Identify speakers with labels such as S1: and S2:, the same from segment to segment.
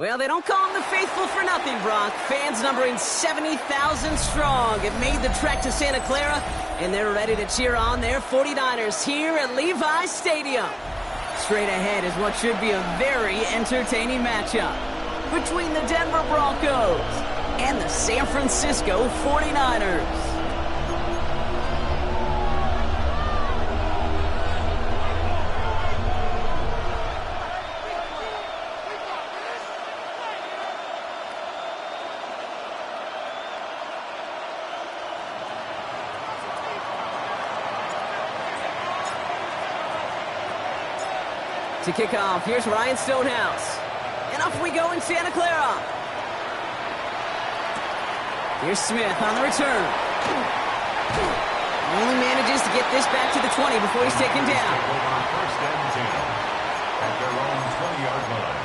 S1: Well, they don't call them the faithful for nothing, Bronk. Fans numbering 70,000 strong have made the trek to Santa Clara, and they're ready to cheer on their 49ers here at Levi's Stadium. Straight ahead is what should be a very entertaining matchup. between the Denver Broncos and the San Francisco 49ers. To kick off, here's Ryan Stonehouse. And off we go in Santa Clara. Here's Smith on the return. Only manages to get this back to the 20 before he's taken down.
S2: First and 10 at their own 20-yard line.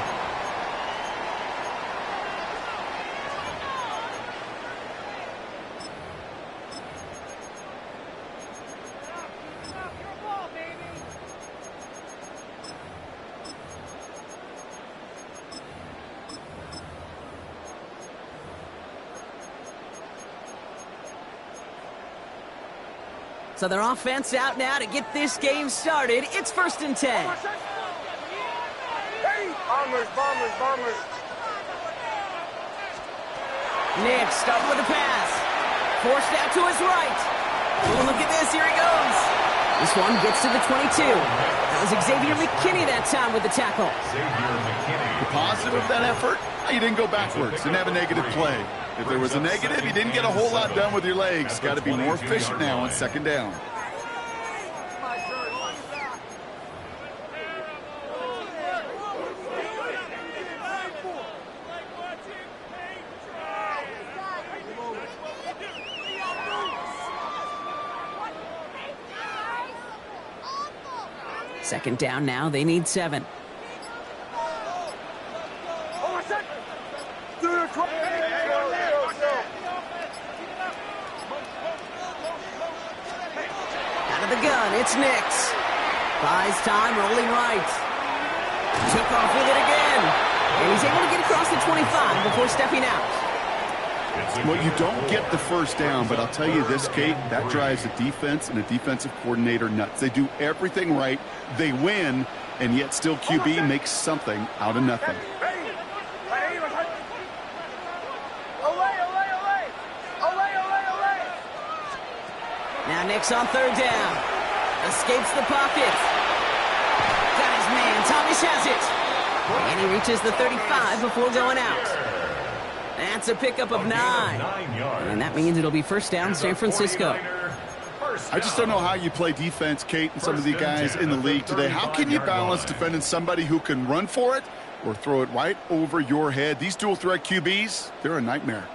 S1: So their offense out now to get this game started. It's 1st and 10.
S3: Hey, bombers.
S1: Nick starting with a pass. Forced out to his right. Oh, look at this. Here he goes. This one gets to the 22. That was Xavier McKinney that time with the tackle.
S2: The
S4: positive of that effort, you didn't go backwards, didn't have a negative play. If there was a negative, you didn't get a whole lot done with your legs. Got to be more efficient now on 2nd down.
S1: Second down now, they need 7. Out of the gun, it's Nix. Buys time, rolling right. Took off with it again. And he's able to get across the 25 before stepping out.
S4: Well, you don't get the first down, but I'll tell you this, Kate, that drives a defense and a defensive coordinator nuts. They do everything right, they win, and yet still QB makes something out of nothing.
S1: Now Nix on 3rd down. Escapes the pocket. Got his man. Thomas has it. And he reaches the 35 before going out. That's a pickup of 9. And that means it'll be 1st down, San Francisco.
S4: I just don't know how you play defense, Kate, and some of the guys in the league today. How can you balance defending somebody who can run for it or throw it right over your head? These dual threat QBs, they're a nightmare.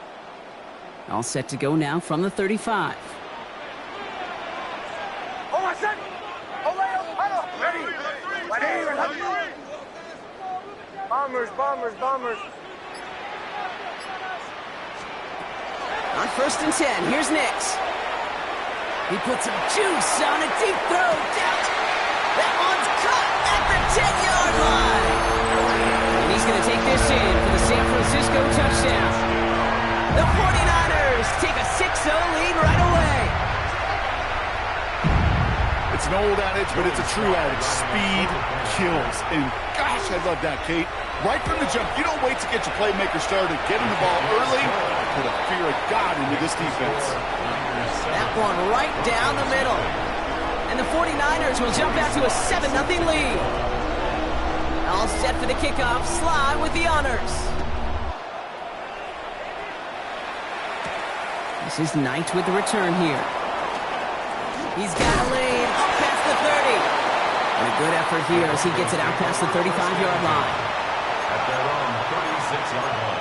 S1: All set to go now from the 35.
S3: Bombers.
S1: On 1st and 10, here's Nix. He puts some juice on a deep throw. That one's caught at the 10-yard line. And he's going to take this in for the San Francisco touchdown. The 49ers take a 6-0 lead right away.
S4: It's an old adage, but it's a true adage. Speed kills. And gosh, I love that, Kate. Right from the jump, you don't wait to get your playmaker started. Get him the ball early. Put a fear of God into this defense.
S1: That one right down the middle. And the 49ers will jump out to a 7-0 lead. All set for the kickoff. Sly with the honors. This is Knight with the return here. He's got a lane up past the 30. And a good effort here as he gets it out past the 35-yard line.
S2: At their own 36-yard line.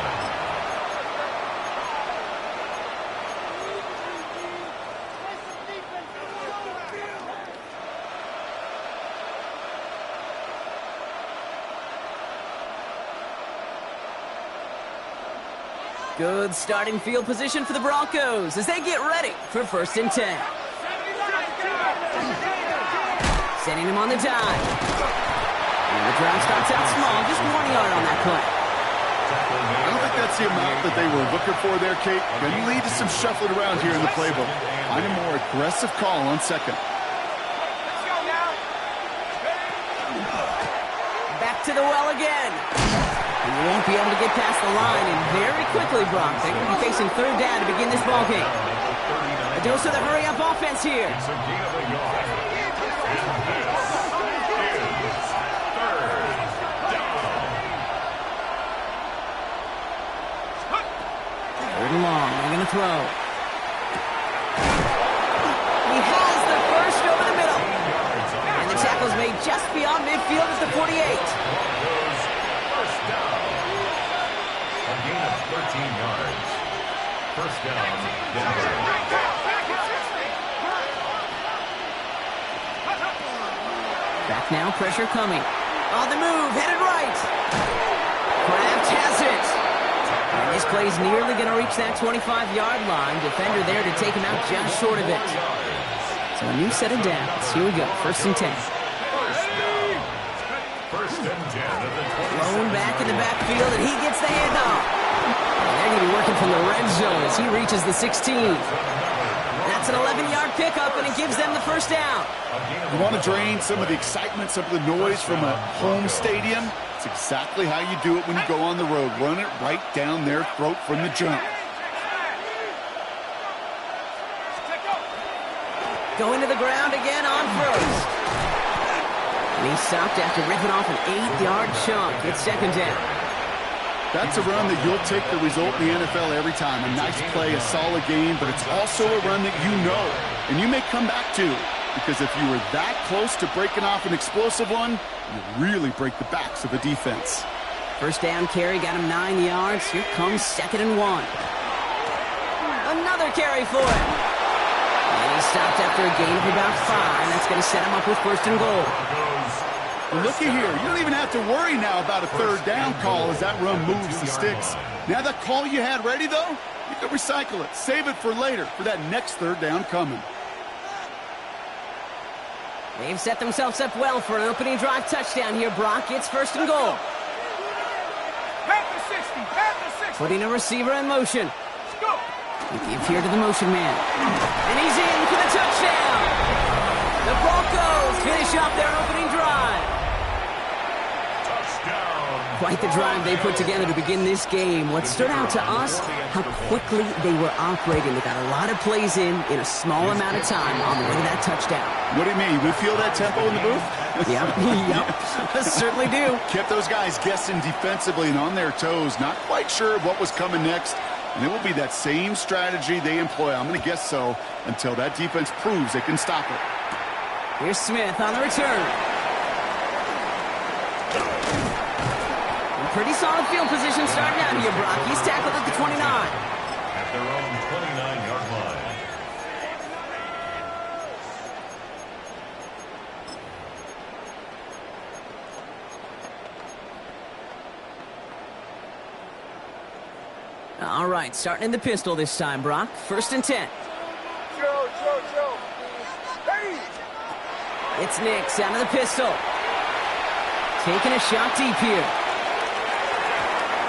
S1: Good starting field position for the Broncos as they get ready for 1st and 10. Setting him on the dive. And the drive starts out small, just 1 yard on that play.
S4: I don't think that's the amount that they were looking for there, Kate. Going to lead to some shuffling around here in the playbook. Find a more aggressive call on 2nd.
S1: Back to the well again. And you won't be able to get past the line, and very quickly, Brock, they're going to be facing third down to begin this ball game. A dose of the hurry-up offense here.
S2: It's a gain of a yard. And this is
S1: third and long. They're going to throw. He has the first over the middle. And the tackle's made just beyond midfield at the 48.
S2: first down. A gain of 13 yards. First down, Denver.
S1: Back now, pressure coming. On the move, headed right. Kraft has it. And this play's nearly going to reach that 25-yard line. Defender there to take him out just short of it. So a new set of downs. Here we go, first and 10.
S2: First and 10 of the 20.
S1: Thrown back in the backfield, and he gets the handoff. And they're going to be working from the red zone as he reaches the 16. That's an 11-yard pickup, and it gives them the first down.
S4: You want to drain some of the excitement, some of the noise from a home stadium? It's exactly how you do it when you go on the road. Run it right down their throat from the jump.
S1: Going to the ground again on first. And he stopped after ripping off an 8-yard chunk. It's second down.
S4: That's a run that you'll take the result in the NFL every time. A nice play, a solid game, but it's also a run that you know and you may come back to. Because if you were that close to breaking off an explosive one, you really break the backs of the defense.
S1: First down carry got him 9 yards. Here comes second and 1. Another carry for him. And he stopped after a gain of about 5. That's going to set him up with first and goal.
S4: Well, looky here. You don't even have to worry now about a third down call as that run moves the sticks. Now that call you had ready, though, you can recycle it. Save it for later for that next third down coming.
S1: They've set themselves up well for an opening drive touchdown here, Brock. It's first and goal. Putting a receiver in motion. They give here to the motion man. And he's in for the touchdown. The Broncos finish off their opening drive. Quite the drive they put together to begin this game. What stood out to us, how quickly they were operating. They got a lot of plays in a small amount of time on the way to that touchdown.
S4: What do you mean? We feel that tempo in the booth?
S1: Yep. Certainly do.
S4: Kept those guys guessing defensively and on their toes, not quite sure what was coming next. And it will be that same strategy they employ, I'm going to guess so, until that defense proves they can stop it.
S1: Here's Smith on the return. Pretty solid field position starting out here, Brock. He's tackled at the 29.
S2: At their own 29-yard line.
S1: All right, starting in the pistol this time, Brock. First and 10.
S3: Joe. Hey!
S1: It's Nix out of the pistol. Taking a shot deep here.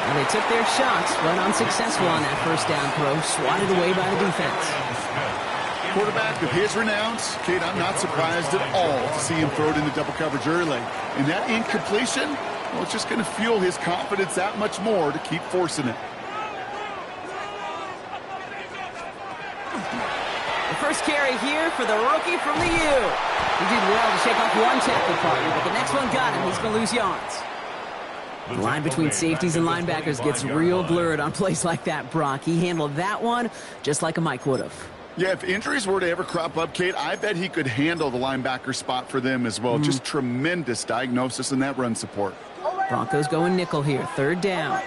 S1: And they took their shots, but unsuccessful on that first down throw, swatted away by the defense.
S4: Quarterback of his renowns, Kate, I'm not surprised at all to see him throw it into double coverage early. And that incompletion, well, it's just going to fuel his confidence that much more to keep forcing it.
S1: The first carry here for the rookie from the U. He did well to shake off one tackle partner, but the next one got him. He's going to lose yards. The line between safeties and linebackers gets real blurred on plays like that, Brock. He handled that one just like a Mike would have.
S4: Yeah, if injuries were to ever crop up, Kate, I bet he could handle the linebacker spot for them as well. Just tremendous diagnosis in that run support.
S1: Broncos going nickel here, third down.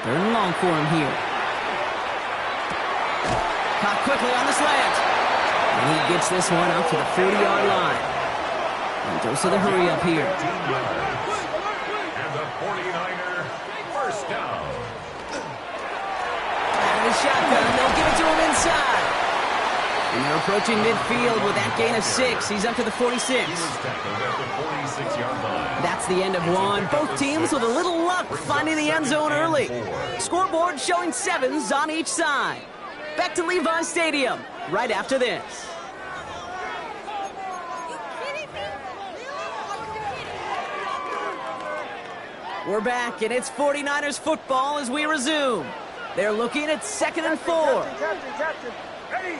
S1: Third and long for him here. Caught quickly on the slant. And he gets this one out to the 40-yard line. And goes to the hurry up here.
S2: And the 49er first down.
S1: Out of the shotgun, they'll give it to him inside. And they're approaching midfield with that gain of 6. He's up to the 46.
S2: He was tackled at the 46-yard line.
S1: That's the end of one. Both teams with a little luck finding the end zone early. Scoreboard showing 7s on each side. Back to Levi's Stadium right after this. We're back, and it's 49ers football as we resume. They're looking at 2nd and 4.
S3: Captain. Hey!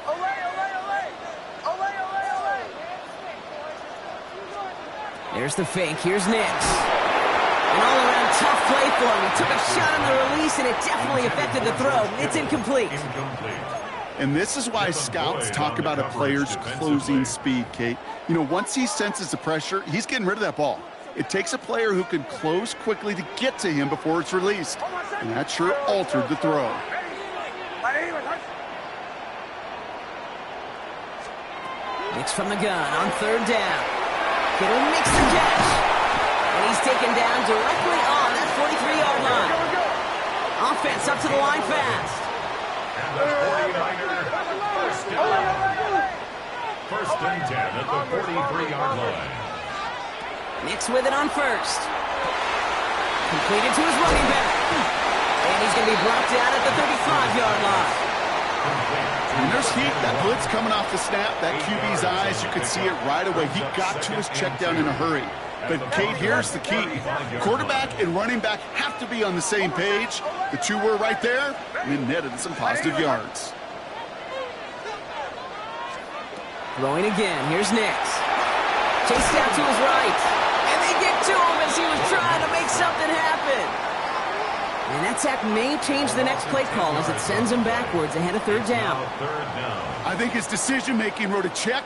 S3: Away!
S1: There's the fake. Here's Nix. An all-around tough play for him. He took a shot on the release, and it definitely affected the throw. It's incomplete.
S4: And this is why scouts talk about a player's closing speed, Kate. You know, once he senses the pressure, he's getting rid of that ball. It takes a player who can close quickly to get to him before it's released. And that sure altered the throw.
S1: Nix from the gun on 3rd down. Kittle makes the catch. And he's taken down directly on that 43-yard line. Offense up to the line fast.
S2: And the 49er first and 10 at the 43-yard line.
S1: Nix with it on 1st. Completed to his running back. And he's going to be brought down at the 35-yard line.
S4: And there's heat. That blitz coming off the snap, that QB's eyes, you could see it right away. He got to his check down in a hurry. But, Kate, here's the key. Quarterback and running back have to be on the same page. The two were right there, and it netted some positive yards.
S1: Throwing again. Here's Nix. Chased out to his right. And they get to him as he was trying to make something happen. And that sack may change the next play call as it sends him backwards ahead of 3rd down.
S4: I think his decision-making wrote a check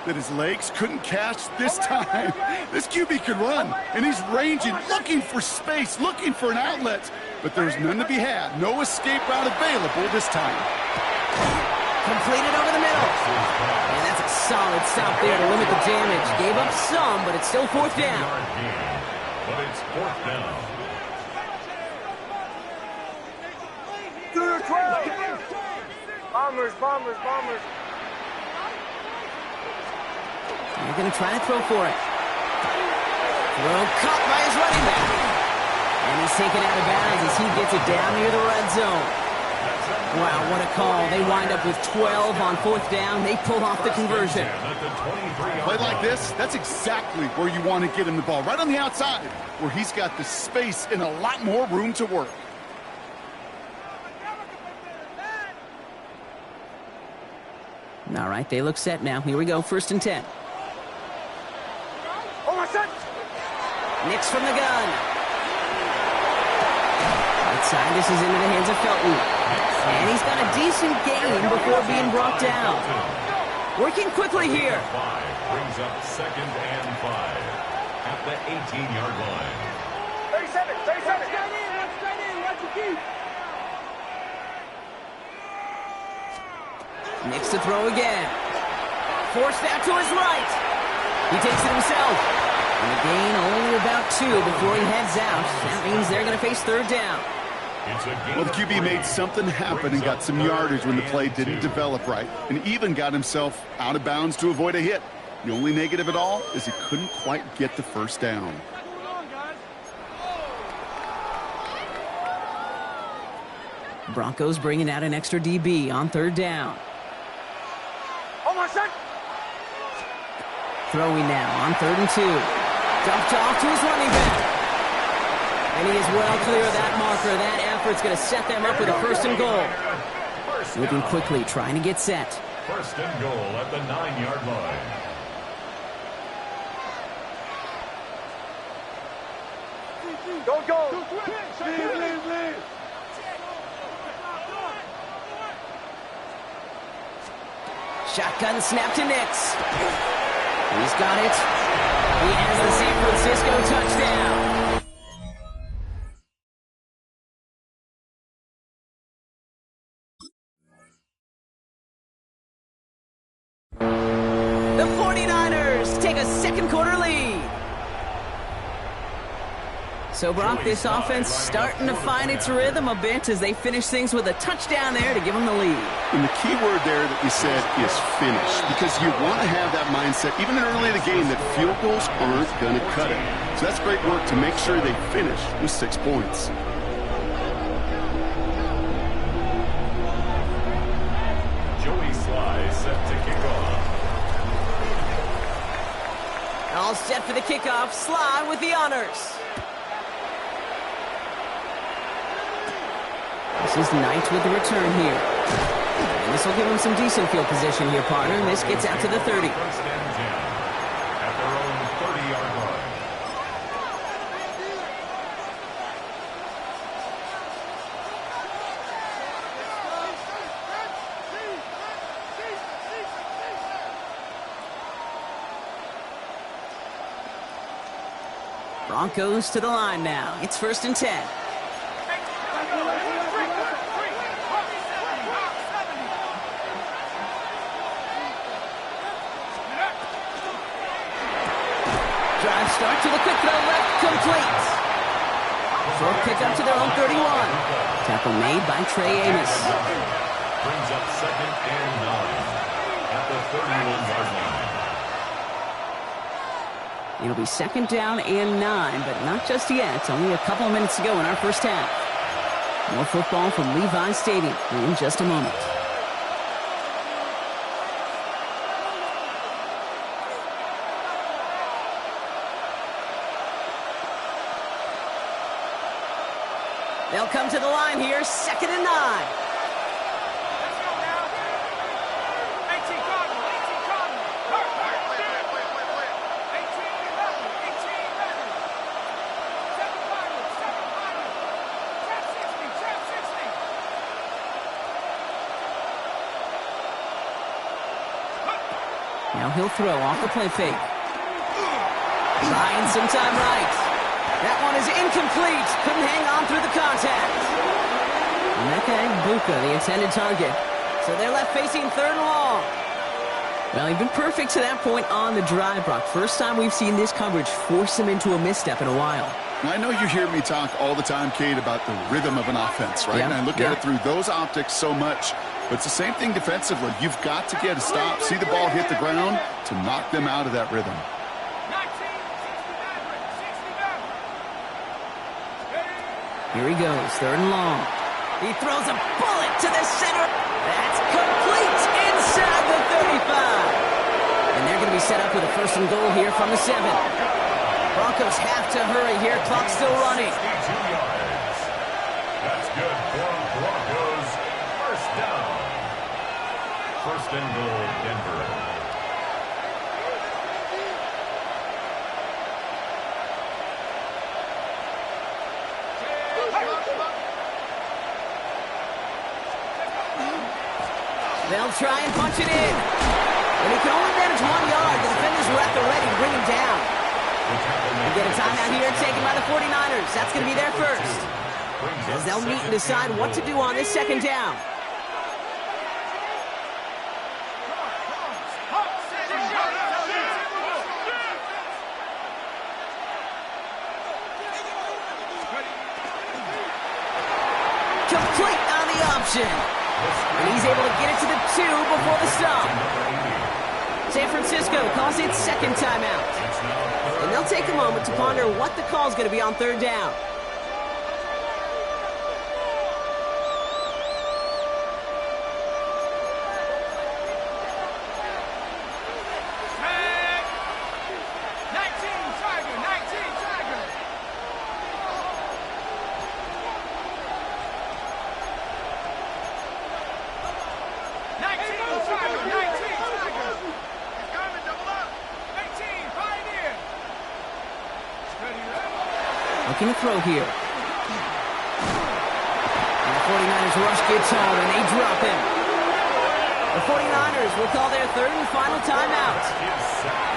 S4: that his legs couldn't catch this time. This QB could run, and he's ranging, looking for space, looking for an outlet. But there's none to be had. No escape route available this time.
S1: Completed over the middle. And that's a solid stop there to limit the damage. Gave up some, but it's still 4th down.
S2: But it's 4th down.
S3: Bombers.
S1: They're going to try to throw for it. Throw caught by his running back. And he's taken out of bounds as he gets it down near the red zone. Wow, what a call. They wind up with 12 on 4th down. They pull off the conversion.
S4: Play like this, that's exactly where you want to get him the ball. Right on the outside, where he's got the space and a lot more room to work.
S1: All right, they look set now. Here we go, 1st and 10. Nix from the gun. Outside, this is into the hands of Felton. And he's got a decent gain before being brought down. Working quickly here.
S2: Brings up 2nd and 5 at the 18-yard line.
S3: 37. Let's keep.
S1: Nix to throw again. Forced out to his right. He takes it himself. And the gain only about 2 before he heads out. That means they're going to face 3rd down.
S4: Well, the QB made something happen and got some yardage when the play didn't develop right, and even got himself out of bounds to avoid a hit. The only negative at all is he couldn't quite get the 1st down.
S1: Broncos bringing out an extra DB on 3rd down. Throwing now on 3rd and 2. Dumped off to his running back. And he is well clear of that marker. That effort's going to set them up with a 1st and goal. Moving quickly, trying to get set.
S2: 1st and goal at the 9-yard line.
S3: Go. Leave.
S1: Shotgun snap to Nix. He's got it. He has the San Francisco touchdown. The 49ers take a 2nd quarter lead. So, Brock, this offense starting to find its rhythm a bit as they finish things with a touchdown there to give them the lead.
S4: And the key word there that we said is finish, because you want to have that mindset, even early in the game, that field goals aren't going to cut it. So that's great work to make sure they finish with 6 points.
S2: Joey Sly set to kick off.
S1: All set for the kickoff. Sly with the honors. This is Knight with the return here. And this will give him some decent field position here, partner. And this gets out to the 30.
S2: First and 10 at their own 30-yard line.
S1: Broncos to the line now. It's first and 10. Drive start to the quick throw left, complete. Short pickup to their own 31. Tackle made by Trey Amos.
S2: Brings up second and 9 at the 31-yard line.
S1: It'll be second down and 9, but not just yet. Only a couple of minutes to go in our first half. More football from Levi Stadium in just a moment. They'll come to the line here, second and 9.
S3: Let's go now. 18 Cardinal, 18 Cardinal. Hurt. 18 11, 18 11. 7 final, 7 final. Trap 60,
S1: Now he'll throw off the play fake. Trying some time right. That one is incomplete. Couldn't hang on through the contact. Emeka Egbuka, the intended target. So they're left facing third and long. Well, he's been perfect to that point on the drive, Brock. First time we've seen this coverage force him into a misstep in a while.
S4: Now, I know you hear me talk all the time, Kate, about the rhythm of an offense, right? And I look at it through those optics so much. But it's the same thing defensively. You've got to get a stop, see the ball hit the ground to knock them out of that rhythm.
S3: 19, 69.
S1: Here he goes, third and long. He throws a bullet to the center. That's complete inside the 35. And they're going to be set up with a first and goal here from the 7. Broncos have to hurry here. Clock's still running.
S2: 62 yards. That's good for Broncos. First down. First and goal, Denver.
S1: They'll try and punch it in. And he can only manage 1 yard. The defenders were at the ready to bring him down. We get a timeout here taken by the 49ers. That's going to be their first. As they'll meet and decide what to do on this second down. Complete on the option. And he's able to get it to the 2 before the stop. San Francisco calls it second timeout. And they'll take a moment to ponder what the call is going to be on third down. Looking to throw here. And the 49ers rush gets home, and they drop him. The 49ers will call their third and final timeout,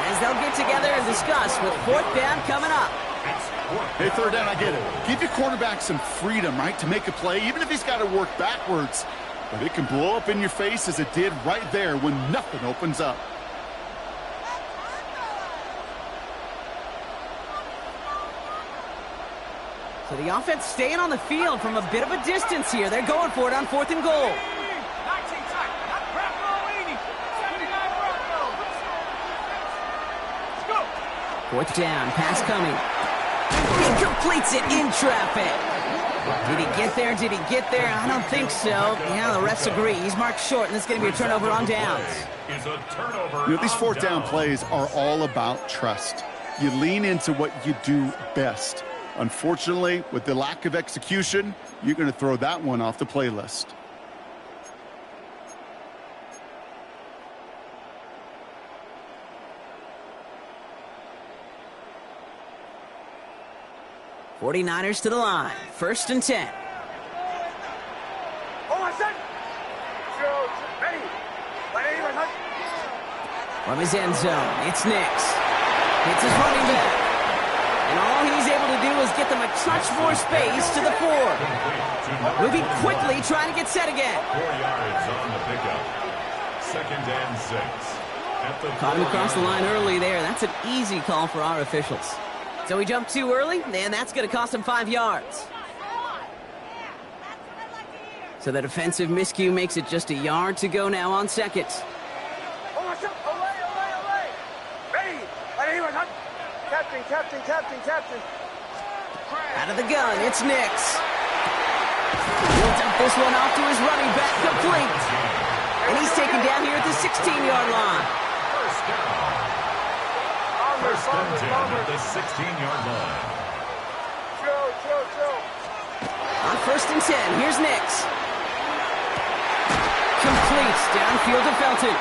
S1: as they'll get together and discuss with fourth down coming up.
S4: Hey, third down, I get it. Give your quarterback some freedom, right, to make a play, even if he's got to work backwards. But it can blow up in your face as it did right there when nothing opens up.
S1: So the offense staying on the field from a bit of a distance here. They're going for it on fourth and goal.
S3: 19 tight. Not Bronco 80. 79 Broncos. Let's go.
S1: Fourth down, pass coming. He completes it in traffic. Did he get there? Did he get there? I don't think so. Yeah, the refs agree. He's marked short, and it's going to be a turnover on downs.
S2: Is a turnover.
S4: You know, these fourth down plays are all about trust. You lean into what you do best. Unfortunately, with the lack of execution, you're going to throw that one off the playlist.
S1: '49ers to the line. 1st and 10. From his end zone, it's Nix. Hits his running back. And all he's able to do is get them a touch more space to the 4. Moving quickly, trying to get set again.
S2: 4 yards on the pickup. 2nd and 6. At the
S1: Caught him across the line early there. That's an easy call for our officials. So he jumped too early, and that's going to cost him 5 yards. So the defensive miscue makes it just a yard to go now on 2nd.
S3: Captain.
S1: Out of the gun, it's Nix. He'll dump this one off to his running back, complete. And he's taken down here at the 16-yard line.
S2: First and 10 at the 16-yard line.
S1: On 1st and 10, here's Nix. Complete, downfield to Felton.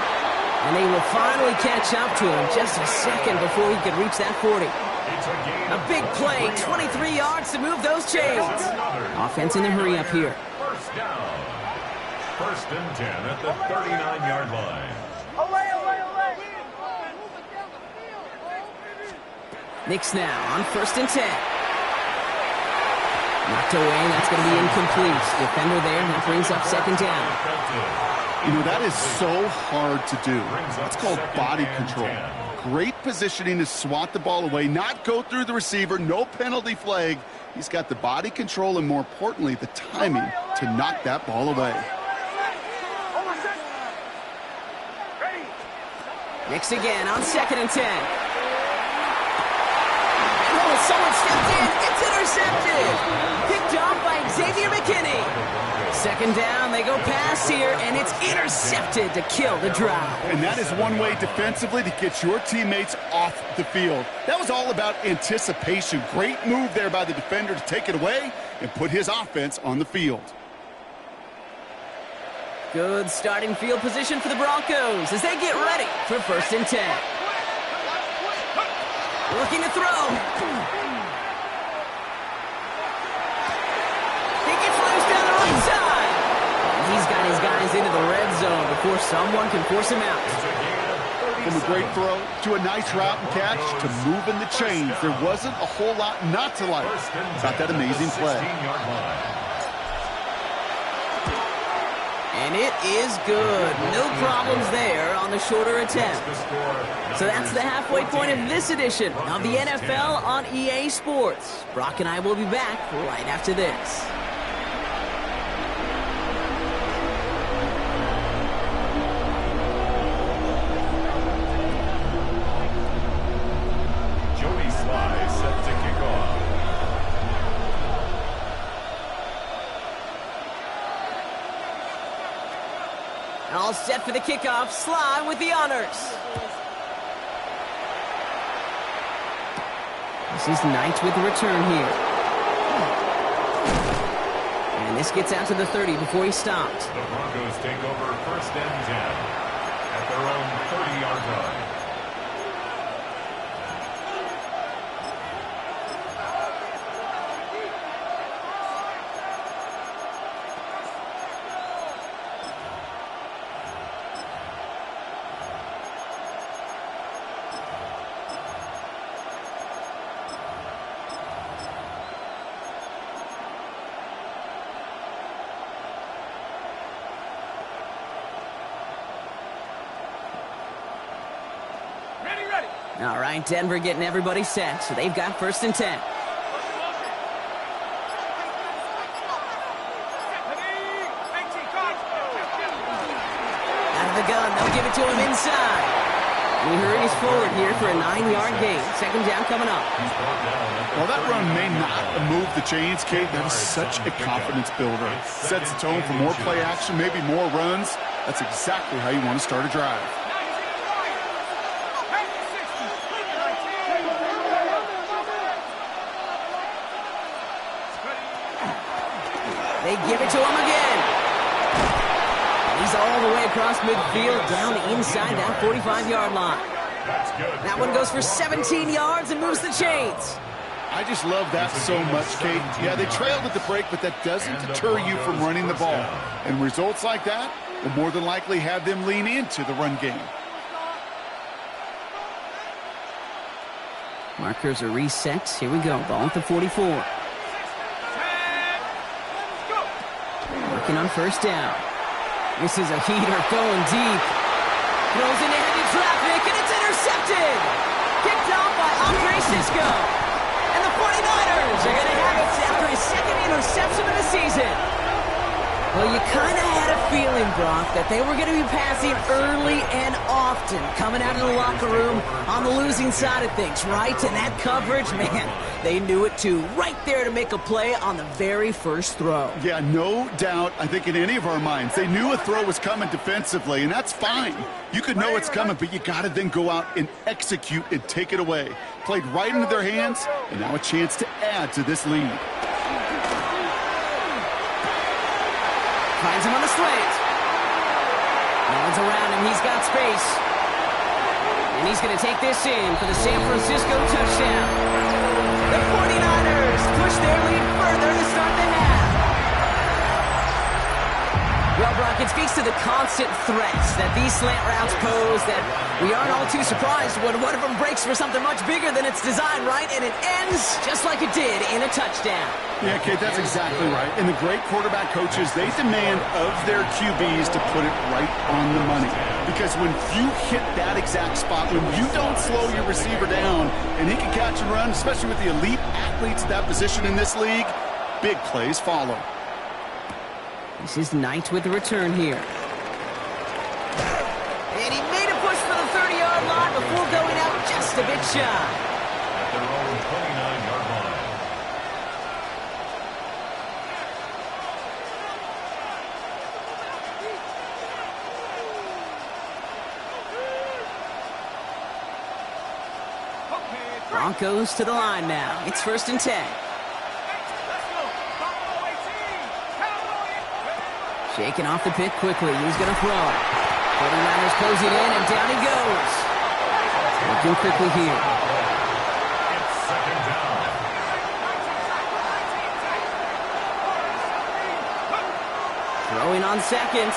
S1: And they will finally catch up to him just a second before he could reach that 40. A big play, 23 yards to move those chains. Offense in the hurry up here.
S2: First down. 1st and 10 at the 39-yard line.
S1: Nix now on 1st and 10. Knocked away, that's going to be incomplete. Defender there, that brings up 2nd down.
S4: You know, that is so hard to do. It's called body control. Great positioning to swat the ball away, not go through the receiver, no penalty flag. He's got the body control and, more importantly, the timing to knock that ball away.
S1: Nix again on 2nd and 10. Oh, someone stepped in. It's intercepted. Picked off by Xavier McKinney. 2nd down, they go pass here, and it's intercepted to kill the drive.
S4: And that is one way defensively to get your teammates off the field. That was all about anticipation. Great move there by the defender to take it away and put his offense on the field.
S1: Good starting field position for the Broncos as they get ready for 1st and 10. Looking to throw. He gets loose down the right side. He's got his guys into the red zone before someone can force him out.
S4: From a great throw to a nice route and catch to moving the chains, there wasn't a whole lot not to like about that amazing play.
S1: And it is good. No problems there on the shorter attempt. So that's the halfway point of this edition of the NFL on EA Sports. Brock and I will be back right after this.
S2: Joey Sly set to kick off.
S1: All set for the kickoff. Sly with the honors. This is Knight with the return here. And this gets out to the 30 before he stopped.
S2: The Broncos take over 1st and 10 at their own 30-yard line.
S1: All right, Denver getting everybody set, so they've got 1st and 10. Out of the gun, they'll give it to him inside. We hurries forward here for a 9-yard gain. 2nd down coming up.
S4: Well, that run may not move the chains, Kate. That is such a confidence builder. Sets the tone for more play action, maybe more runs. That's exactly how you want to start a drive.
S1: They give it to him again. And he's all the way across midfield, down inside that 45-yard line. That one goes for 17 yards and moves the chains.
S4: I just love that so much, Kate. Yeah, they trailed at the break, but that doesn't deter you from running the ball. And results like that will more than likely have them lean into the run game.
S1: Markers are reset. Here we go. Ball at the 44. Working on first down. This is a heater going deep. Throws into heavy traffic, and it's intercepted. Kicked off by Andre Cisco. And the 49ers are going to have it after his second interception of the season. Well, you kind of had a feeling, Brock, that they were going to be passing early and often, coming out of the locker room on the losing side of things, right? And that coverage, man, they knew it too. Right there to make a play on the very first throw.
S4: Yeah, no doubt. I think in any of our minds, they knew a throw was coming defensively, and that's fine. You could know it's coming, but you got to then go out and execute and take it away. Played right into their hands, and now a chance to add to this lead.
S1: Finds him on the slant. No one's around him. He's got space. And he's going to take this in for the San Francisco touchdown. The 49ers push their lead further to start the half. Well, Brock, it speaks to the constant threats that these slant routes pose, that we aren't all too surprised when one of them breaks for something much bigger than its design, right? And it ends just like it did in a touchdown.
S4: Yeah, Kate, that's exactly right. And the great quarterback coaches, they demand of their QBs to put it right on the money. Because when you hit that exact spot, when you don't slow your receiver down, and he can catch and run, especially with the elite athletes at that position in this league, big plays follow.
S1: This is Knight with the return here. And he made a push for the 30-yard line before going out just a bit shy.
S2: At their own 29-yard line.
S1: Broncos to the line now. It's 1st and 10. Shaking off the pick quickly. He's going to throw. 49ers closing in, and down he goes. Looking quickly here.
S2: It's 2nd down.
S1: Throwing on 2nd.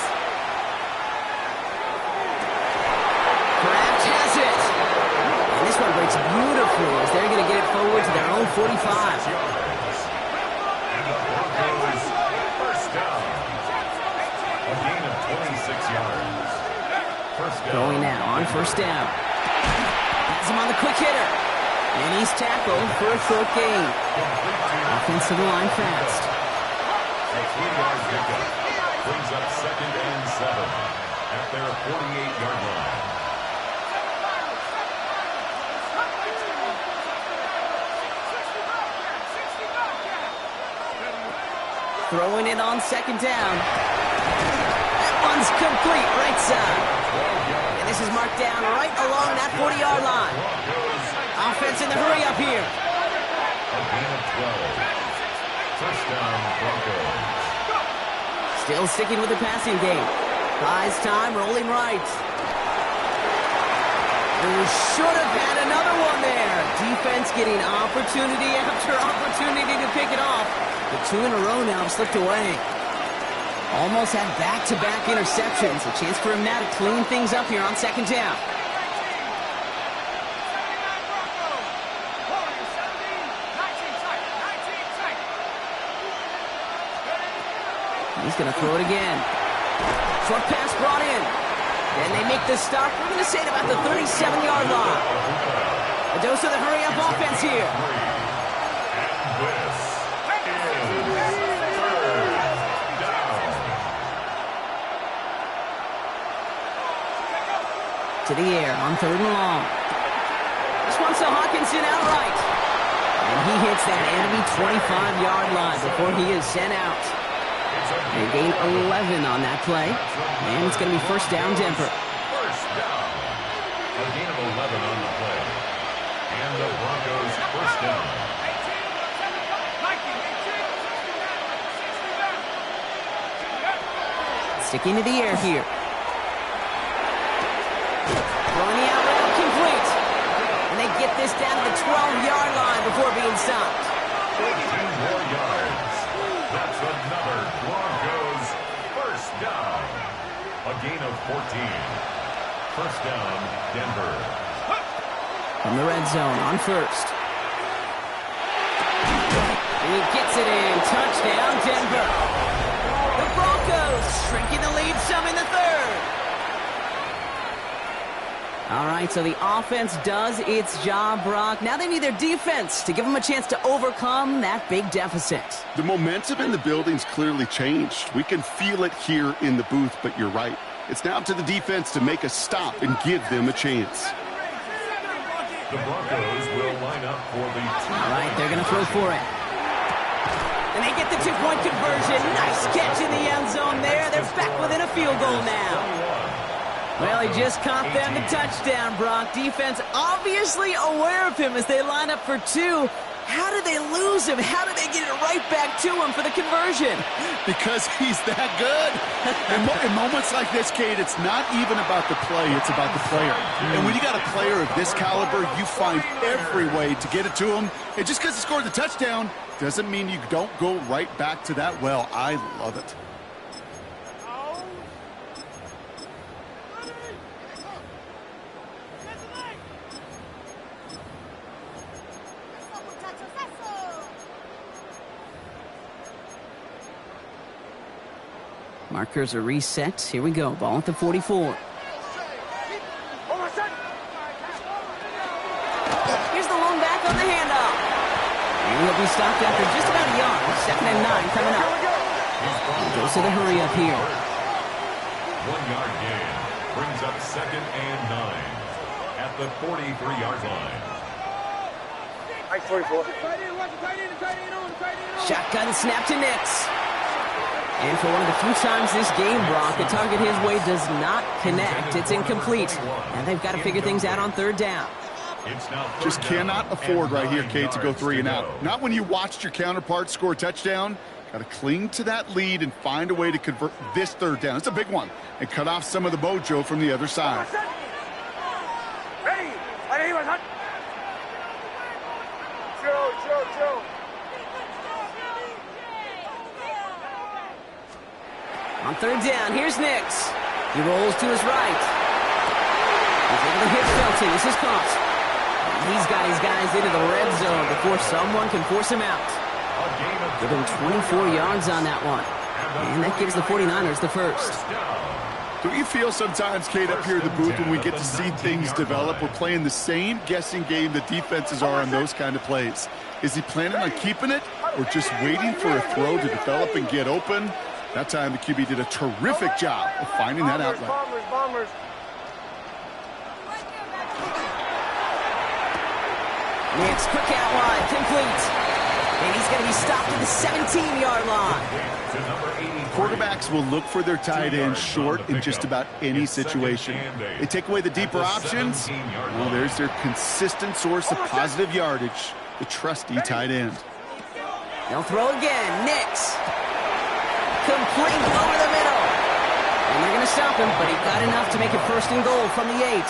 S1: Kraft has it. And this one breaks beautifully as they're going to get it forward to their own 45.
S2: And the Broncos, 1st down. A gain of 26 yards. First down.
S1: Going now on 1st down. Has him on the quick hitter. And he's tackled for a short gain. Offense to the line fast.
S2: A 3-yard pickup brings up 2nd and 7 at their 48-yard line.
S1: Throwing it on 2nd down. That one's complete right side. And this is marked down right along that 40-yard line. Offense in the hurry up here.
S2: A gain of 12. First down, Broncos.
S1: Still sticking with the passing game. Buys time, rolling right. We should have had another one there. Defense getting opportunity after opportunity to pick it off. The 2 in a row now have slipped away. Almost had back-to-back interceptions. A chance for him now to clean things up here on 2nd down. He's going to throw it again. Short pass brought in. And they make the stop. We're going to say it about the 37-yard line. A dose of the hurry-up offense here. To the air on 3rd and long. This one's to Hawkinson outright. And he hits that enemy 25-yard line before he is sent out. They gain 11 on that play. And it's going to be 1st down Denver.
S2: First down. A gain of 11 on the play. And the Broncos 1st down.
S1: Sticking to the air here. Throwing the out route complete. And they get this down to the 12-yard line before being stopped.
S2: 14 more yards. That's another Broncos first down. A gain of 14. First down, Denver.
S1: From the red zone on first. He gets it in. Touchdown, Denver. The Broncos shrinking the lead some in the third. All right, so the offense does its job, Brock. Now they need their defense to give them a chance to overcome that big deficit.
S4: The momentum in the building's clearly changed. We can feel it here in the booth, but you're right. It's now up to the defense to make a stop and give them a chance.
S2: The Broncos will line up for the
S1: All right, they're going to throw for it. And they get the two-point conversion. Nice catch in the end zone there. They're back within a field goal now. Well, he just caught them the touchdown, Brock. Defense obviously aware of him as they line up for two. How did they lose him? How did they get it right back to him for the conversion?
S4: Because he's that good. In moments like this, Kate, it's not even about the play, it's about the player. And when you got a player of this caliber, you find every way to get it to him. And just because he scored the touchdown doesn't mean you don't go right back to that well. I love it.
S1: Markers are reset. Here we go. Ball at the 44. Here's the lone back on the handoff. And he'll be stopped after just about a yard. 2nd and 9 coming up. Goes to the hurry up here.
S2: 1 yard gain brings up 2nd and 9 at the 43-yard line.
S3: 44.
S1: Shotgun snap to Nix. And for one of the few times this game, Brock, the target his way does not connect. It's incomplete. And they've got to figure things out on 3rd down.
S4: Just cannot afford right here, Kate, to go 3 and out. Not when you watched your counterpart score a touchdown. Got to cling to that lead and find a way to convert this 3rd down. It's a big one. And cut off some of the mojo from the other side.
S3: Ready? Chill.
S1: On 3rd down, here's Nix. He rolls to his right. He's able to hit Felton. This is caught. He's got his guys into the red zone before someone can force him out. Give him 24 yards on that one. And that gives the 49ers the first.
S4: Do you feel sometimes, Kate, up here in the booth when we get to see things develop, we're playing the same guessing game the defenses are on those kind of plays? Is he planning on keeping it or just waiting for a throw to develop and get open? That time the QB did a terrific job of finding that outlet.
S3: Bombers.
S1: Nix, quick out wide, complete. And he's going to be stopped at the 17-yard line.
S4: Quarterbacks will look for their tight end short in just about any situation. They take away the deeper options. Well, there's their consistent source of positive yardage, the trusty tight end.
S1: They'll throw again. Nix. Complete over the middle. And they're going to stop him, but he got enough to make it 1st and goal from the 8.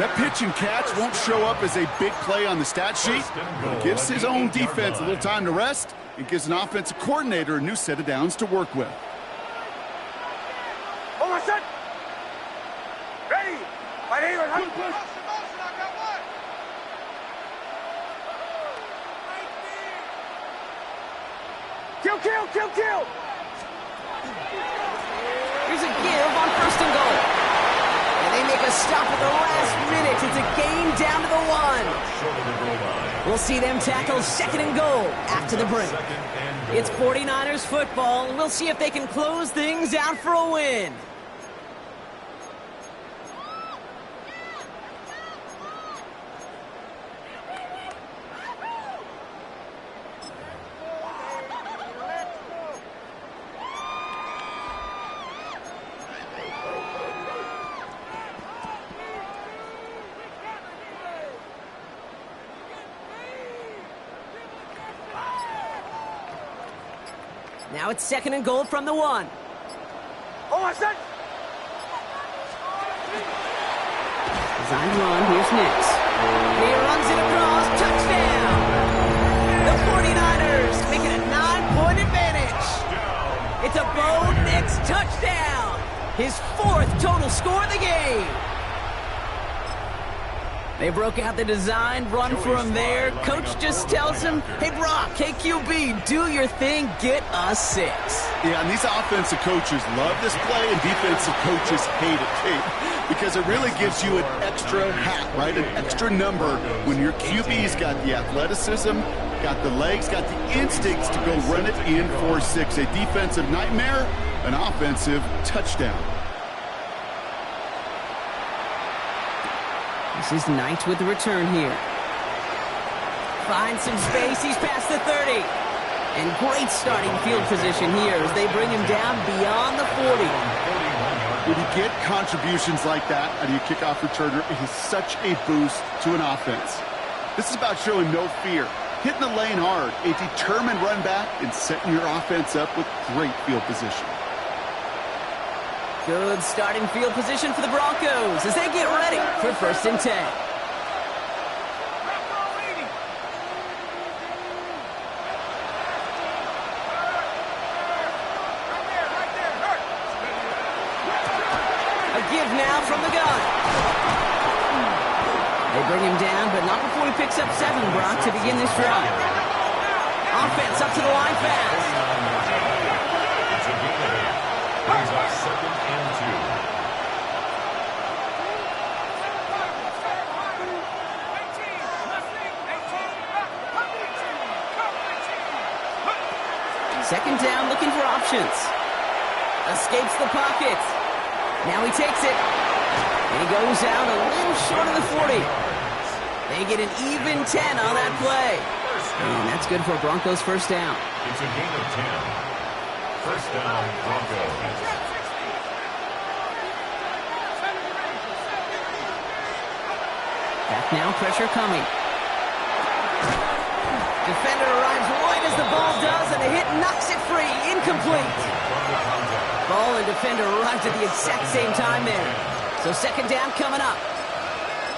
S4: That pitch and catch won't show up as a big play on the stat sheet, but it gives his own defense a little time to rest. It gives an offensive coordinator a new set of downs to work with.
S3: Almost set. Ready? Kill.
S1: Here's a give on 1st and goal. And they make a stop at the last minute. It's a gain down to the 1. We'll see them tackle 2nd and goal after the break. It's 49ers football. We'll see if they can close things out for a win. Now it's 2nd and goal from the 1. Design run, here's Nix. He runs it across, touchdown! The 49ers make it a 9-point advantage. It's a Bo Nix touchdown! His 4th total score of the game. They broke out the design run for him there. Coach just tells him, hey, Brock, hey, QB, do your thing, get us 6.
S4: Yeah, and these offensive coaches love this play, and defensive coaches hate it, Kate, because it really gives you an extra hat, right, an extra number when your QB's got the athleticism, got the legs, got the instincts to go run it in for 6. A defensive nightmare, an offensive touchdown.
S1: This is Knight with the return here. Finds some space. He's past the 30. And great starting field position here as they bring him down beyond the 40.
S4: When you get contributions like that out of your kickoff returner, it is such a boost to an offense. This is about showing no fear, hitting the lane hard, a determined run back, and setting your offense up with great field position.
S1: Good starting field position for the Broncos as they get ready for 1st and 10. A give now from the gun. They bring him down, but not before he picks up 7, Brock, to begin this drive. Offense up to the line fast.
S2: Brings up 2nd and
S1: 2. 2nd down, looking for options. Escapes the pocket. Now he takes it. And he goes out a little short of the 40. They get an even 10 on that play. And that's good for Broncos 1st down.
S2: It's a gain of 10. 1st down, Broncos.
S1: Back now, pressure coming. Defender arrives right as the ball does, and the hit knocks it free. Incomplete. Ball and defender arrived at the exact same time there. So 2nd down coming up.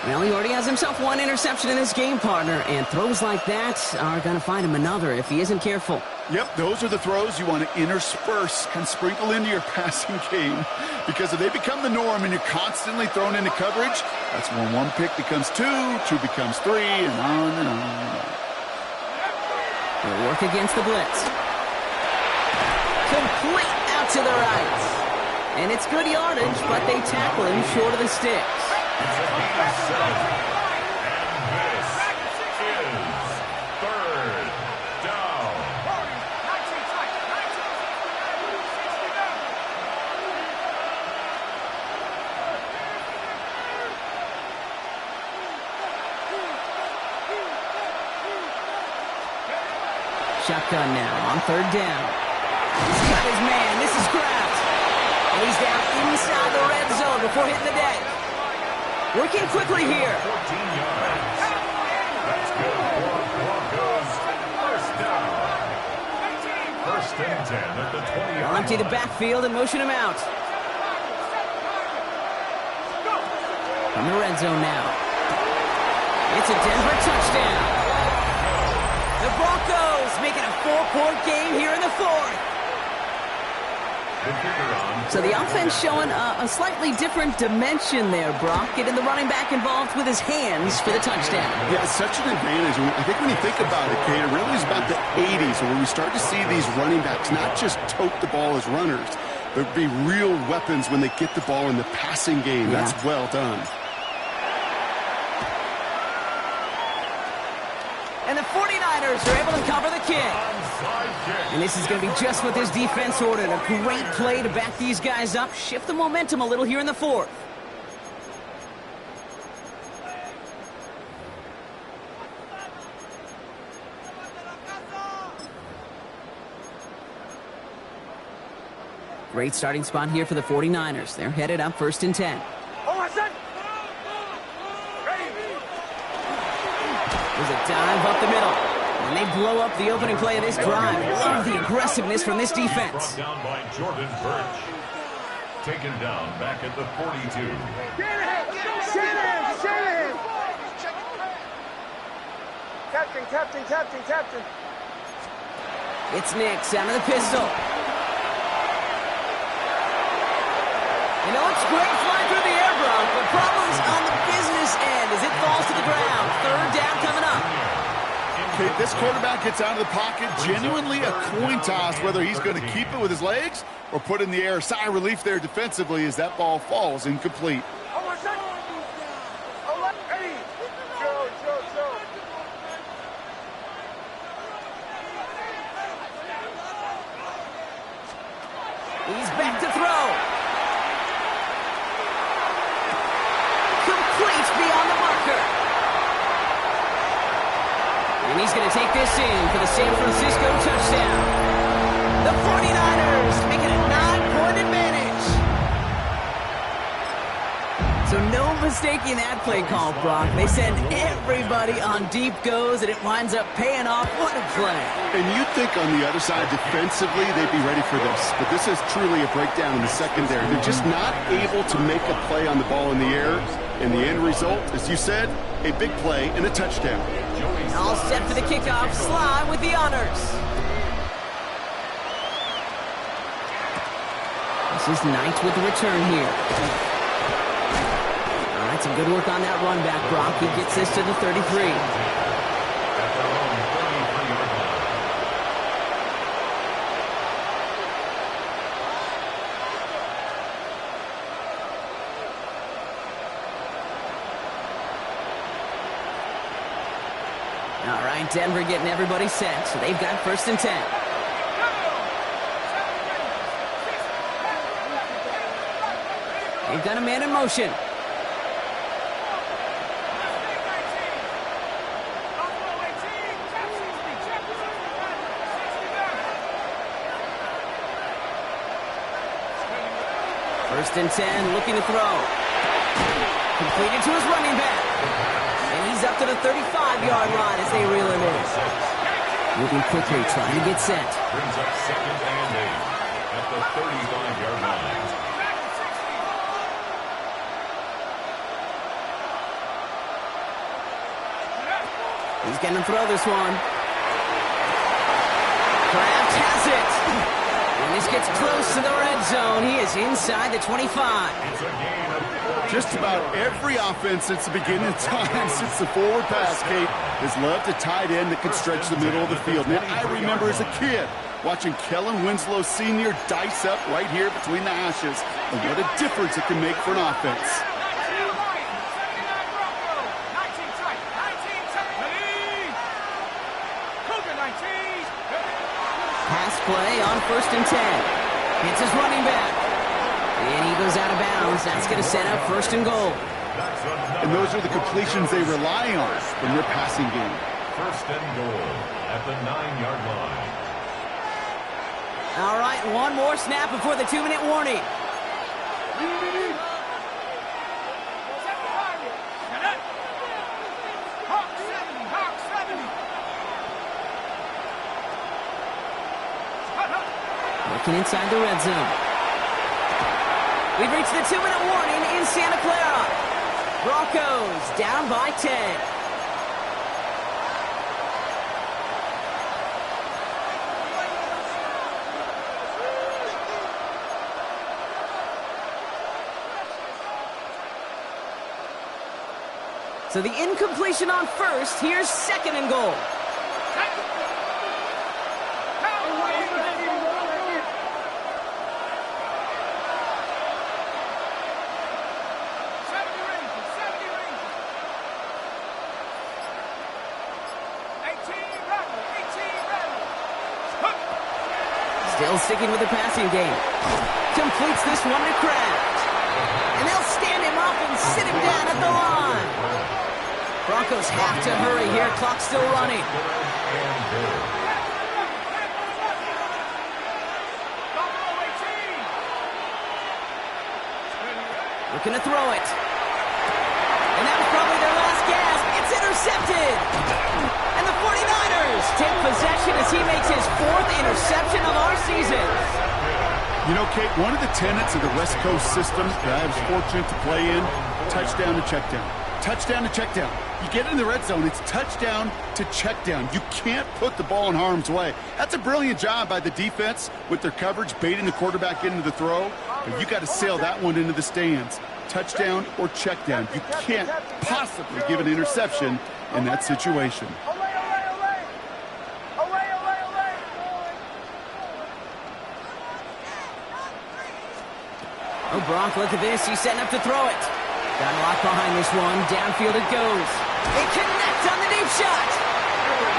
S1: Well, he already has himself 1 interception in this game, partner, and throws like that are going to find him another if he isn't careful.
S4: Yep, those are the throws you want to intersperse and sprinkle into your passing game, because if they become the norm and you're constantly thrown into coverage, that's when 1 pick becomes 2, 2 becomes 3, and on and on and on.
S1: They'll work against the blitz. Complete out to the right. And it's good yardage, but they tackle him short of the sticks.
S2: It's a gain of 7. And this is 3rd down.
S1: Shotgun now on 3rd down. He's got his man. This is Kraft. And he's down inside the red zone before hitting the deck. Working quickly here.
S2: 14 yards. That's good for Broncos. 1st down. 1st and 10 at the 20.
S1: They'll empty the backfield and motion him out. From the red zone now. It's a Denver touchdown. The Broncos making a 4-point game here in the 4th. So the offense showing a slightly different dimension there, Brock. Getting the running back involved with his hands for the touchdown.
S4: Yeah, it's such an advantage. I think when you think about it, Kate, it really is about the 80s where we start to see these running backs not just tote the ball as runners, but be real weapons when they get the ball in the passing game. Yeah. That's well done.
S1: And the 49ers are able to cover the kick. And this is going to be just what this defense ordered. A great play to back these guys up, shift the momentum a little here in the 4th. Great starting spot here for the 49ers. They're headed up 1st and 10. There's a dive up the middle. And they blow up the opening play of this drive. Love the aggressiveness from this defense.
S2: Down by Jordan Birch. Taken down back at the 42.
S3: Shanahan! Captain.
S1: It's Nick, sound of the pistol. You know, it's great flying through the air, Bronk, but problems on the business end as it falls to the ground. Third down coming up.
S4: Okay, this quarterback gets out of the pocket, genuinely a coin toss, whether he's going to keep it with his legs or put it in the air. Sigh of relief there defensively as that ball falls incomplete.
S1: He's back to throw. Complete beyond the marker. And he's going to take this in for the San Francisco touchdown. The 49ers make it a 9-point advantage. So no mistaking that play call, Brock. They send everybody on deep goes, and it winds up paying off. What a play.
S4: And you'd think on the other side, defensively, they'd be ready for this. But this is truly a breakdown in the secondary. They're just not able to make a play on the ball in the air. And the end result, as you said, a big play and a touchdown.
S1: All set for the kickoff. Sly with the honors. This is Knight with the return here. All right, some good work on that run back, Brock. He gets this to the 33. All right, Denver getting everybody set, so they've got 1st and 10. They've got a man in motion. First and 10, looking to throw. Completed to his running back. And he's up to the 35-yard line as they reel him in. Moving quickly, trying to get set.
S2: Brings up 2nd and 8 at the 35-yard line.
S1: He's going to throw this one. Kraft has it. And this gets close to the red zone. He is inside the 25.
S2: It's a gain of 40.
S4: Just about every offense since the beginning of time, since the forward pass, Kate, has loved a tight end that could stretch the middle of the field. Now, I remember as a kid watching Kellen Winslow Sr. dice up right here between the hashes. And what a difference it can make for an offense.
S1: Pass play on 1st and 10. It's his running back. And he goes out of bounds. That's going to set up 1st and goal.
S4: And those are the completions they rely on from their passing game.
S2: 1st and goal at the 9-yard line.
S1: All right, one more snap before the 2-minute warning. Looking inside the red zone. We've reached the 2-minute warning in Santa Clara. Broncos down by 10. So the incompletion on 1st. Here's 2nd and goal. Still sticking with the passing game. Completes this one to Kraft. And they'll stand him up and sit him down at the line. Broncos have to hurry here. Clock's still running. Looking to throw it. And that was probably their last gasp. It's intercepted. And the 49ers take possession as he makes his 4th interception of our season.
S4: You know, Kate, one of the tenets of the West Coast system that I was fortunate to play in, touchdown to check down. Touchdown to check down. You get in the red zone, it's touchdown to check down. You can't put the ball in harm's way. That's a brilliant job by the defense with their coverage, baiting the quarterback into the throw. But you got to sail that one into the stands. Touchdown or check down. You can't possibly give an interception in that situation.
S1: Oh, Bronk, look at this. He's setting up to throw it. Got a lock behind this one. Downfield it goes. They connect on the deep shot.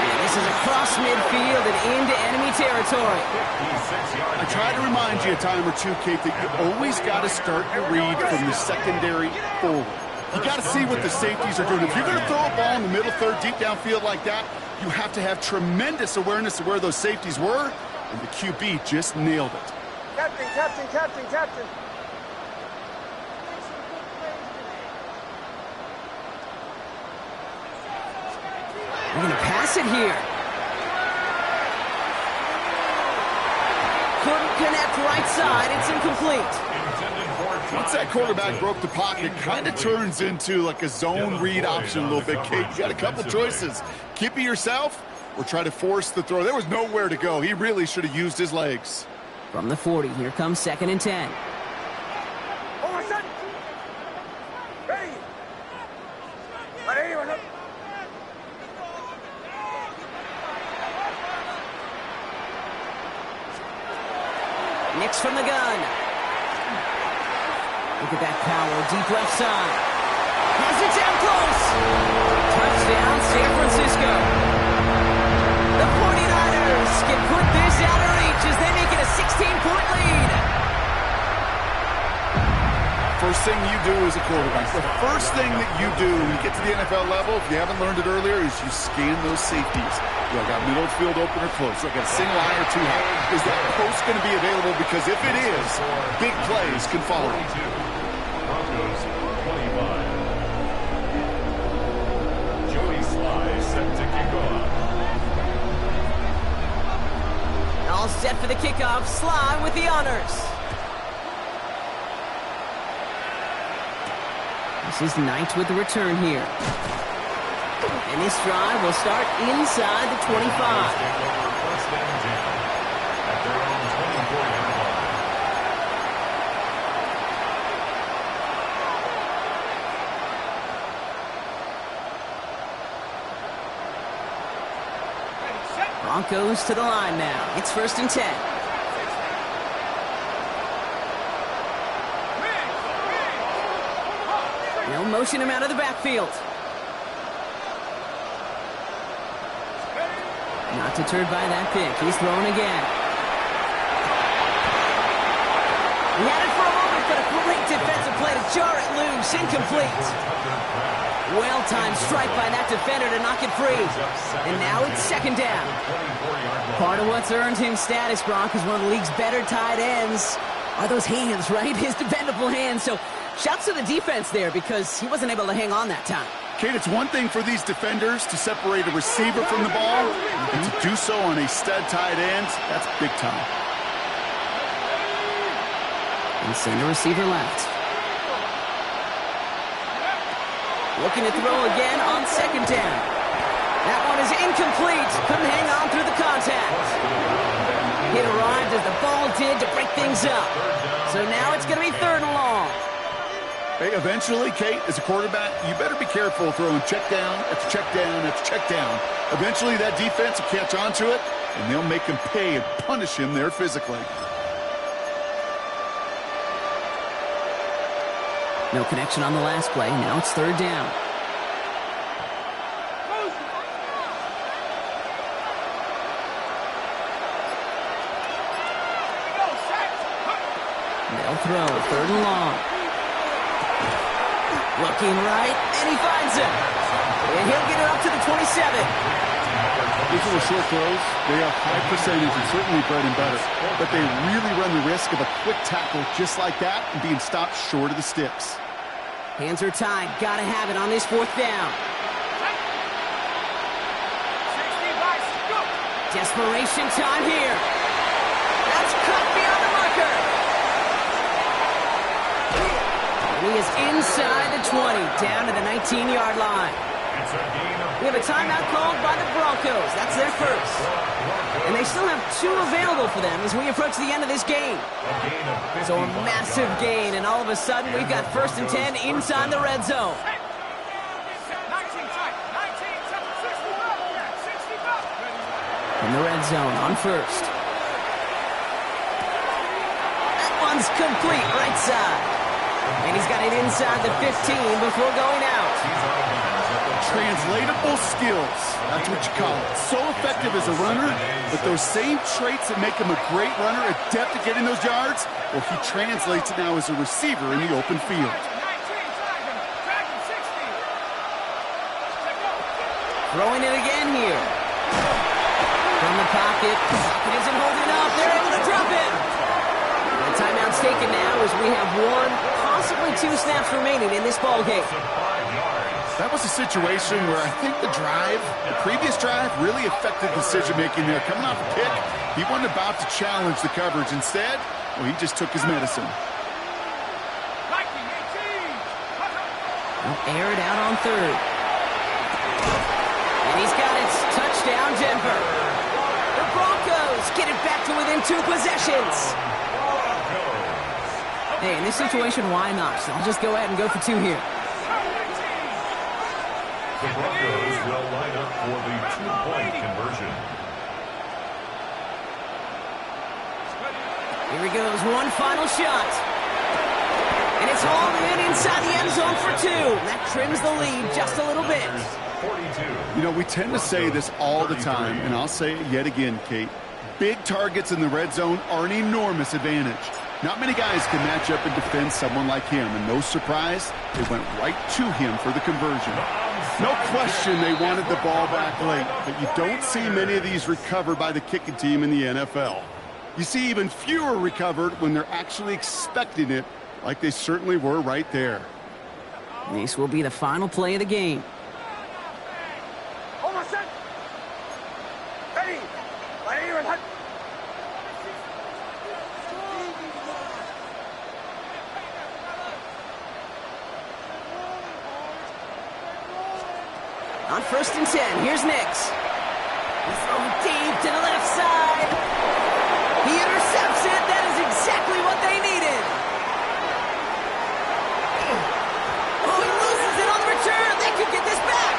S1: And this is across midfield and into enemy territory.
S4: I try to remind you a time or two, Kate, that you always got to start your read from the secondary forward. You got to see what the safeties are doing. If you're going to throw a ball in the middle third, deep downfield like that, you have to have tremendous awareness of where those safeties were, and the QB just nailed it.
S3: Captain, captain, captain, captain.
S1: We're going to pass it here. Couldn't connect right side. It's incomplete.
S4: Once that quarterback broke the pocket, kind of turns into like a zone read option a little bit, Kate. You got a couple choices. Keep it yourself or try to force the throw. There was nowhere to go. He really should have used his legs.
S1: From the 40, here comes 2nd and 10.
S3: Oh, my son. Ready. Ready, run.
S1: Nix from the gun. Look at that power, deep left side. Has it down close. Touchdown, San Francisco. The 49ers can put this out of reach as they make it a 16-point lead.
S4: First thing you do as a quarterback, the first thing that you do when you get to the NFL level, if you haven't learned it earlier, is you scan those safeties. Do I got middle field open or close? Do I got a single eye or two high? Is that post going to be available? Because if it is, big plays can follow.
S2: Broncos 25. Joey Sly set to kick off.
S1: All set for the kickoff. Sly with the honors. This is Knight with the return here. And this drive will start inside the 25.
S2: First and 10 at their own 24-yard line.
S1: Broncos to the line now. It's 1st and 10. They'll motion him out of the backfield. Not deterred by that pick. He's throwing again. He had it for a moment, but a great defensive play to jar it loose. Incomplete. Well-timed strike by that defender to knock it free. And now it's 2nd down. Part of what's earned him status, Gronk, is one of the league's better tight ends. Are those hands, right? His dependable hands. So shouts to the defense there because he wasn't able to hang on that time.
S4: Kate, it's one thing for these defenders to separate a receiver from the ball, and to do so on a stud tight end, that's big time.
S1: And send a receiver left. Looking to throw again on 2nd down. That one is incomplete. Couldn't hang on through the contact. It arrived as the ball did to break things up. So now it's going to be 3rd and long.
S4: Hey, eventually, Kate, as a quarterback, you better be careful throwing check down after check down after check down. Eventually, that defense will catch on to it, and they'll make him pay and punish him there physically.
S1: No connection on the last play. Now it's 3rd down. They'll throw 3rd and long. Looking right, and he finds it. And he'll get it up to the 27.
S4: These little short throws, they are high percentage and certainly bread and butter, but they really run the risk of a quick tackle just like that and being stopped short of the sticks.
S1: Hands are tied. Got to have it on this 4th down. Desperation time here. That's cut beyond the marker. He is inside the 20, down to the 19-yard line. We have a timeout called by the Broncos. That's their first. And they still have 2 available for them as we approach the end of this game. So a massive gain, and all of a sudden we've got 1st and 10 inside the red zone. In the red zone on first. That one's complete, right side. And he's got it inside the 15 before going out.
S4: Translatable skills. That's what you call it. So effective as a runner, but those same traits that make him a great runner, adept at getting those yards, well, he translates it now as a receiver in the open field.
S1: Throwing it again here. From the pocket. It isn't holding up. They're able to drop it. The timeout's taken now as we have 1, possibly 2 snaps remaining in this ball game.
S4: That was a situation where I think the previous drive, really affected decision-making there. Coming off a kick, he wasn't about to challenge the coverage. Instead, well, he just took his medicine.
S1: Well, aired out on third. And he's got it. Touchdown, Denver. The Broncos get it back to within 2 possessions. Hey, in this situation, why not? So I'll just go ahead and go for 2 here.
S2: The Broncos will line up for the 2-point conversion.
S1: Here he goes, 1 final shot. And it's hauled in inside the end zone for 2. That trims the lead just a little bit.
S2: 42.
S4: You know, we tend to say this all the time, and I'll say it yet again, Kate. Big targets in the red zone are an enormous advantage. Not many guys can match up and defend someone like him, and no surprise, they went right to him for the conversion. No question they wanted the ball back late, but you don't see many of these recovered by the kicking team in the NFL. You see even fewer recovered when they're actually expecting it, like they certainly were right there.
S1: This will be the final play of the game. On 1st and 10, here's Nix. He's thrown deep to the left side. He intercepts it. That is exactly what they needed. Oh, he loses it on the return. They could get this back.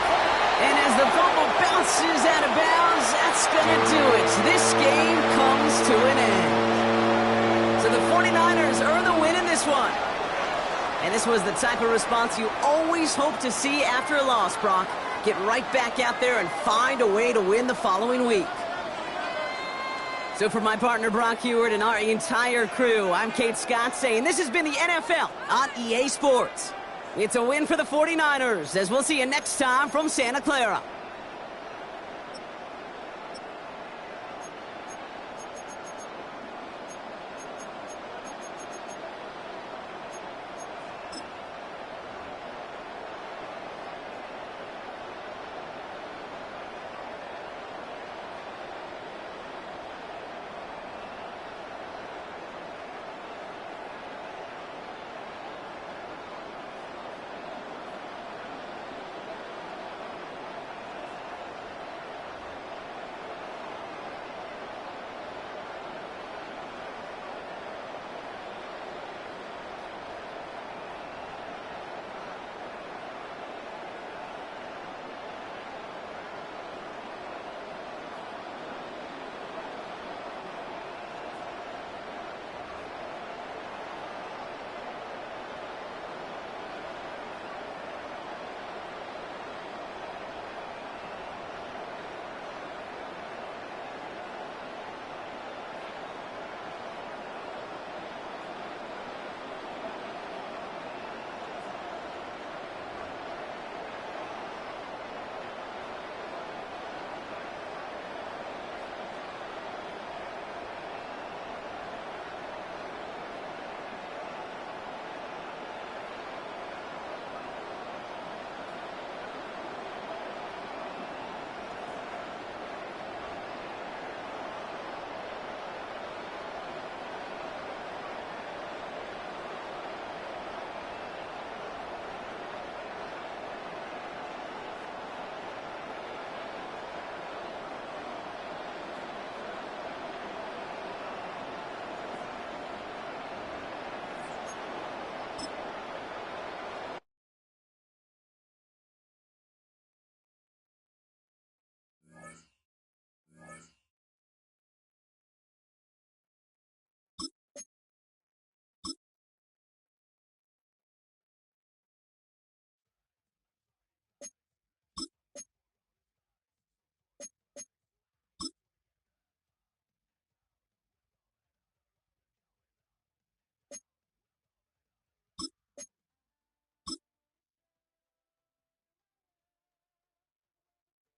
S1: And as the fumble bounces out of bounds, that's going to do it. This game comes to an end. So the 49ers earn the win in this one. And this was the type of response you always hope to see after a loss, Brock. Get right back out there and find a way to win the following week. So for my partner Brock Heward and our entire crew, I'm Kate Scott saying this has been the NFL on EA Sports. It's a win for the 49ers, as we'll see you next time from Santa Clara.